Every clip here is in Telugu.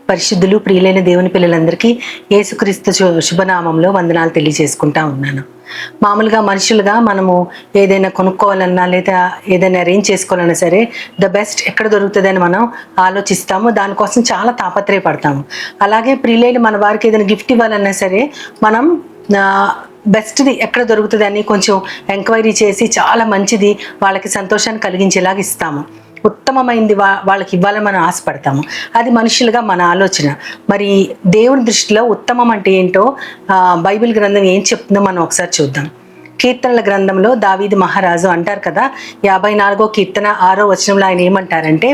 పరిశుద్ధులు ప్రియులైన దేవుని పిల్లలందరికీ యేసుక్రీస్తు శుభనామంలో వందనాలు తెలియజేసుకుంటా ఉన్నాను. మామూలుగా మనుషులుగా మనము ఏదైనా కొనుక్కోవాలన్నా లేదా ఏదైనా అరేంజ్ చేసుకోవాలన్నా సరే ద బెస్ట్ ఎక్కడ దొరుకుతుందని మనం ఆలోచిస్తాము, దానికోసం చాలా తాపత్రయపడతాము. అలాగే ప్రియులైన మన వారికి ఏదైనా గిఫ్ట్ ఇవ్వాలన్నా సరే మనం బెస్ట్ది ఎక్కడ దొరుకుతుంది అని కొంచెం ఎంక్వైరీ చేసి చాలా మంచిది వాళ్ళకి సంతోషాన్ని కలిగించేలాగా ఇస్తాము. ఉత్తమమైంది వాళ్ళకి ఇవ్వాలని మనం ఆశపడతాము. అది మనుషులుగా మన ఆలోచన. మరి దేవుని దృష్టిలో ఉత్తమం అంటే ఏంటో బైబిల్ గ్రంథం ఏం చెప్తుందో మనం ఒకసారి చూద్దాం. కీర్తనల గ్రంథంలో దావీదు మహారాజు అంటారు కదా, 54వ కీర్తన 6వ వచనంలో ఆయన ఏమంటారంటే,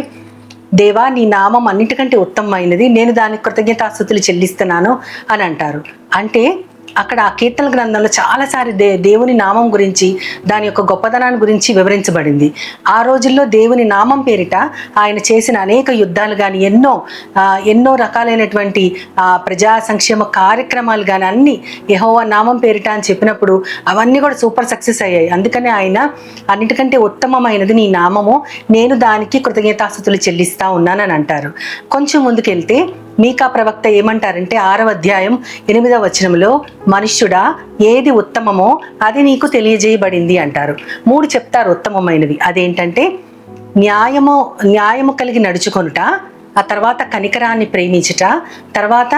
దేవా నీ నామం అన్నిటికంటే ఉత్తమమైనది, నేను దానికి కృతజ్ఞతాస్తుతులు చెల్లిస్తున్నాను అని అంటారు. అంటే అక్కడ ఆ కీర్తన గ్రంథంలో చాలాసారి దేవుని నామం గురించి, దాని యొక్క గొప్పదనాన్ని గురించి వివరించబడింది. ఆ రోజుల్లో దేవుని నామం పేరిట ఆయన చేసిన అనేక యుద్ధాలు కానీ ఎన్నో రకాలైనటువంటి ప్రజా సంక్షేమ కార్యక్రమాలు కానీ అన్నీ యెహోవా నామం పేరిట అని చెప్పినప్పుడు అవన్నీ కూడా సూపర్ సక్సెస్ అయ్యాయి. అందుకనే ఆయన అన్నిటికంటే ఉత్తమమైనది నీ నామము, నేను దానికి కృతజ్ఞతాస్తుతులు చెల్లిస్తా ఉన్నానని అంటారు. కొంచెం ముందుకెళ్తే మీకా ప్రవక్త ఏమంటారంటే 6వ అధ్యాయం 8వ వచనంలో, మనుష్యుడా ఏది ఉత్తమమో అది నీకు తెలియజేయబడింది అంటారు. 3 చెప్తారు ఉత్తమమైనవి. అదేంటంటే న్యాయము కలిగి నడుచుకొనుట, ఆ తర్వాత కనికరాన్ని ప్రేమించుట, తర్వాత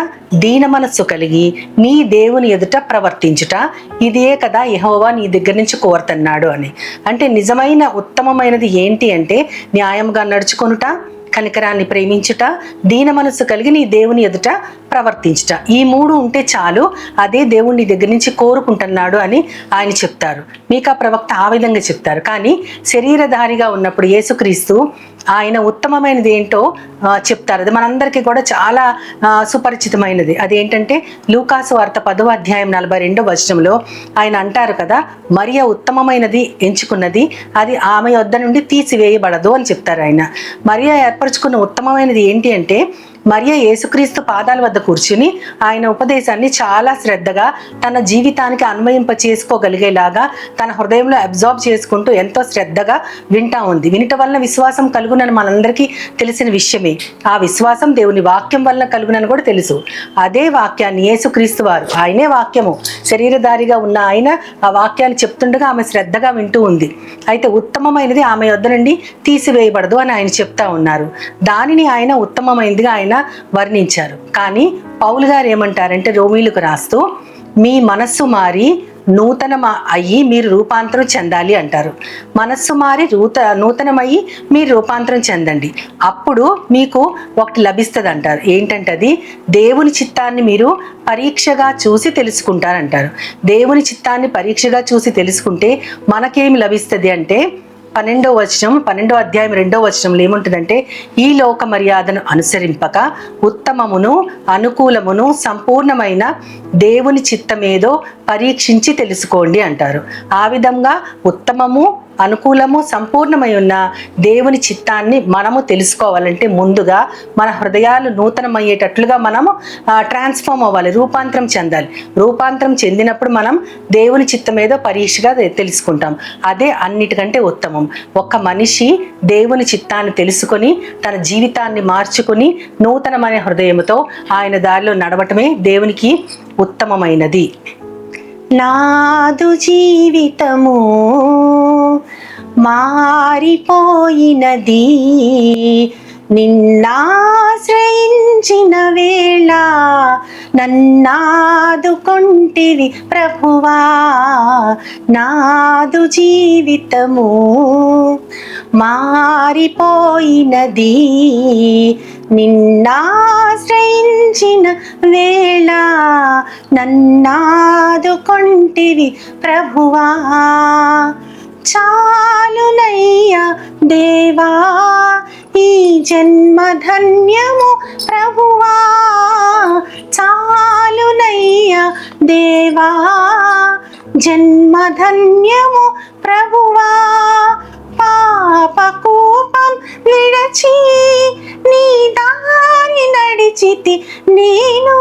దీన మనస్సు కలిగి నీ దేవుని ఎదుట ప్రవర్తించుట, ఇదే కదా యెహోవా నీ దగ్గర నుంచి కోరుతున్నాడు అని. అంటే నిజమైన ఉత్తమమైనది ఏంటి అంటే న్యాయంగా నడుచుకొనుట, కనికరాన్ని ప్రేమించుట, దీన మనస్సు కలిగి నీ దేవుని ఎదుట ప్రవర్తించుట. ఈ 3 ఉంటే చాలు, అదే దేవుని దగ్గర నుంచి కోరుకుంటున్నాడు అని ఆయన చెప్తారు. మీకా ప్రవక్త ఆ విధంగా చెప్తారు. కానీ శరీరధారిగా ఉన్నప్పుడు యేసుక్రీస్తు ఆయన ఉత్తమమైనది ఏంటో చెప్తారు. అది మనందరికీ కూడా చాలా సుపరిచితమైనది. అదేంటంటే లూకాసు వార్త 10వ అధ్యాయం 42వ వచనంలో ఆయన అంటారు కదా, మరియ ఉత్తమమైనది ఎంచుకున్నది, అది ఆమె వద్ద నుండి తీసివేయబడదు అని చెప్తారు ఆయన. మరియ ఏర్పరచుకున్న ఉత్తమమైనది ఏంటి అంటే, మరియ యేసుక్రీస్తు పాదాల వద్ద కూర్చుని ఆయన ఉపదేశాన్ని చాలా శ్రద్ధగా తన జీవితానికి అన్వయింప చేసుకోగలిగేలాగా తన హృదయంలో అబ్జార్బ్ చేసుకుంటూ ఎంతో శ్రద్ధగా వింటా ఉంది. వినటం వలన విశ్వాసం కలుగునని మనందరికీ తెలిసిన విషయమే. ఆ విశ్వాసం దేవుని వాక్యం వలన కలుగునని కూడా తెలుసు. అదే వాక్యాన్ని యేసుక్రీస్తు వారు, ఆయనే వాక్యము, శరీరధారిగా ఉన్న ఆయన ఆ వాక్యాన్ని చెప్తుండగా ఆమె శ్రద్ధగా వింటూ ఉంది. అయితే ఉత్తమమైనది ఆమె వద్ద నుండి తీసివేయబడదు అని ఆయన చెప్తా ఉన్నారు. దానిని ఆయన ఉత్తమమైనదిగా ఆయన వర్ణించారు. కానీ పౌలు గారు ఏమంటారంటే రోమీలకు రాస్తూ, మీ మనస్సు మారి నూతనం అయ్యి మీరు రూపాంతరం చెందాలి అంటారు. మనస్సు మారి నూతనమయ్యి మీరు రూపాంతరం చెందండి, అప్పుడు మీకు ఒకటి లభిస్తుంది అంటారు. ఏంటంటే అది దేవుని చిత్తాన్ని మీరు పరీక్షగా చూసి తెలుసుకుంటారంటారు. దేవుని చిత్తాన్ని పరీక్షగా చూసి తెలుసుకుంటే మనకేమి లభిస్తుంది అంటే 12వ అధ్యాయం 2వ వచనంలో ఏముంటుందంటే, ఈ లోక మర్యాదను అనుసరింపక ఉత్తమమును అనుకూలమును సంపూర్ణమైన దేవుని చిత్తమేదో పరీక్షించి తెలుసుకోండి అంటారు. ఆ విధంగా ఉత్తమము అనుకూలము సంపూర్ణమై ఉన్న దేవుని చిత్తాన్ని మనము తెలుసుకోవాలంటే ముందుగా మన హృదయాలు నూతనమయ్యేటట్లుగా మనము ట్రాన్స్ఫార్మ్ అవ్వాలి, రూపాంతరం చెందాలి. రూపాంతరం చెందినప్పుడు మనం దేవుని చిత్తం ఏదో పరీక్షగా తెలుసుకుంటాం. అదే అన్నిటికంటే ఉత్తమం. ఒక మనిషి దేవుని చిత్తాన్ని తెలుసుకొని తన జీవితాన్ని మార్చుకొని నూతనమైన హృదయంతో ఆయన దారిలో నడవటమే దేవునికి ఉత్తమమైనది. నాదు జీవితము మారిపోయినది, నిన్నాశ్రయించిన వేళ నన్నాదుకొంటివి ప్రభువా. నాదు జీవితము మారిపోయినది, నిన్నాశ్రయించిన వేళ నన్నాదుకొంటివి ప్రభువా. చాలునయ్యా దేవా ఈ జన్మధన్యము ప్రభువా, చాలునయ్యా దేవా జన్మధన్యము ప్రభువా. పాపకూపం విడచి నీ దారి నడిచితి నేను,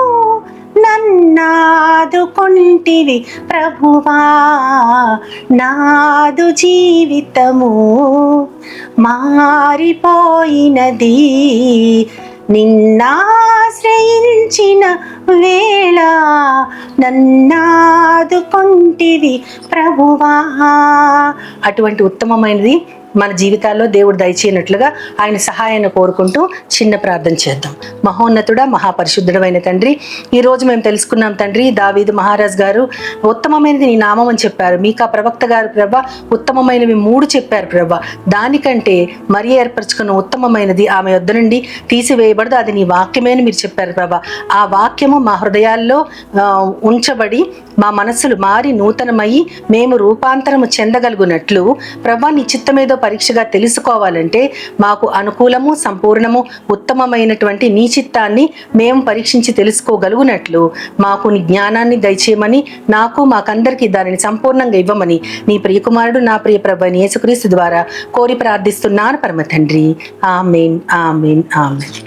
నన్నాదుకొంటివి ప్రభువా. నాదు జీవితము మారిపోయినది నిన్నాశ్రయించిన వేళ. నన్నాదుకొంటివి ప్రభువా. అటువంటి ఉత్తమమైనది మన జీవితాల్లో దేవుడు దయచేయనట్లుగా ఆయన సహాయాన్ని కోరుకుంటూ చిన్న ప్రార్థన చేద్దాం. మహోన్నతుడా, మహాపరిశుద్ధుడమైన తండ్రి, ఈరోజు మేము తెలుసుకున్నాం తండ్రి, దావీదు మహారాజ్ గారు ఉత్తమమైనది నీ నామం అని చెప్పారు. మీకా ప్రవక్త గారు ప్రభా ఉత్తమమైనవి 3 చెప్పారు ప్రభా. దానికంటే మరి ఏర్పరచుకున్న ఉత్తమమైనది ఆమె యొద్ద నుండి తీసివేయబడదు, అది నీ వాక్యమే అని మీరు చెప్పారు ప్రభా. ఆ వాక్యము మా హృదయాల్లో ఉంచబడి మా మనస్సులు మారి నూతనమయ్యి మేము రూపాంతరము చెందగలుగునట్లు ప్రభా నీ చిత్తమేదో పరీక్షగా తెలుసుకోవాలంటే మాకు అనుకూలము, సంపూర్ణము, ఉత్తమమైనటువంటి నీ చిత్తాన్ని మేము పరీక్షించి తెలుసుకోగలుగునట్లు మాకు నీ జ్ఞానాన్ని దయచేయమని, నాకు మాకందరికీ దానిని సంపూర్ణంగా ఇవ్వమని నీ ప్రియకుమారుడు నా ప్రియ ప్రభువైన యేసుక్రీస్తు ద్వారా కోరి ప్రార్థిస్తున్నాను పరమ తండ్రి. ఆమేన్, ఆమేన్, ఆమేన్.